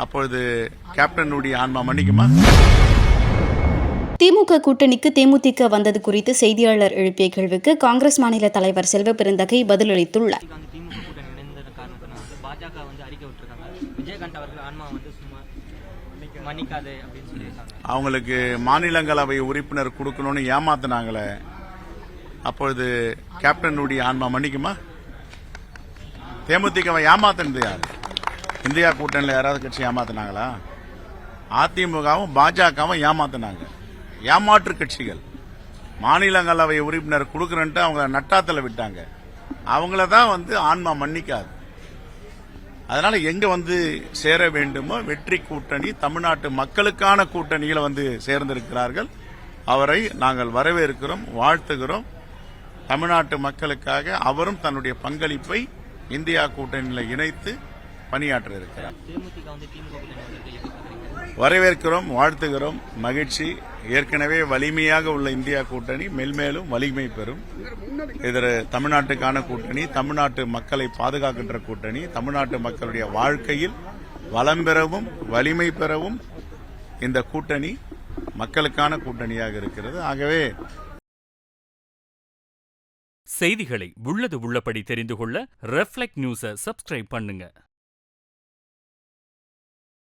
அப்பொழுது கேப்டனுடைய ஆன்மா மன்னிக்குமா? திமுக கூட்டணிக்கு தேமுதிக வந்தது குறித்து செய்தியாளர் எழுப்பிய கேள்விக்கு காங்கிரஸ் மாநில தலைவர் செல்வ பெருந்தகை பதிலளித்துள்ளார். அவங்களுக்கு மாநிலங்களவை உறுப்பினர் கொடுக்கணும்னு ஏமாத்தினாங்களே, அப்பொழுது கேப்டனுடைய ஆன்மா மன்னிக்குமா? தேமுதிகவை ஏமாத்தினது யார்? இந்தியா கூட்டணியில் யாராவது கட்சி ஏமாத்தினாங்களா? அதிமுகவும் பாஜகவும் ஏமாத்தினாங்க. ஏமாற்று கட்சிகள் மாநிலங்களவை உறுப்பினர் கொடுக்கறன்ட்டு அவங்க நட்டாத்துல விட்டாங்க. அவங்கள தான் ஆன்மா மன்னிக்காது. அதனால எங்க சேர வேண்டுமோ வெற்றி கூட்டணி, தமிழ்நாட்டு மக்களுக்கான கூட்டணியில் சேர்ந்திருக்கிறார்கள். அவரை நாங்கள் வரவேற்கிறோம், வாழ்த்துகிறோம். தமிழ்நாட்டு மக்களுக்காக அவரும் தன்னுடைய பங்களிப்பை இந்தியா கூட்டணியில் இணைத்து பணியாற்ற இருக்கிறார். வரவேற்கிறோம், வாழ்த்துகிறோம், மகிழ்ச்சி. ஏற்கனவே வலிமையாக உள்ள இந்தியா கூட்டணி மெல்மேலும் வலிமை பெறும். இது தமிழ்நாட்டுக்கான கூட்டணி, தமிழ்நாட்டு மக்களை பாதுகாக்கின்ற கூட்டணி, தமிழ்நாட்டு மக்களுடைய வாழ்க்கையில் வளம் பெறவும் வலிமை பெறவும் இந்த கூட்டணி மக்களுக்கான கூட்டணியாக இருக்கிறது. ஆகவே செய்திகளை உள்ளது உள்ளபடி தெரிந்து கொள்ள ரெஃப்ளெக்ட் நியூஸை சப்ஸ்கிரைப் பண்ணுங்க.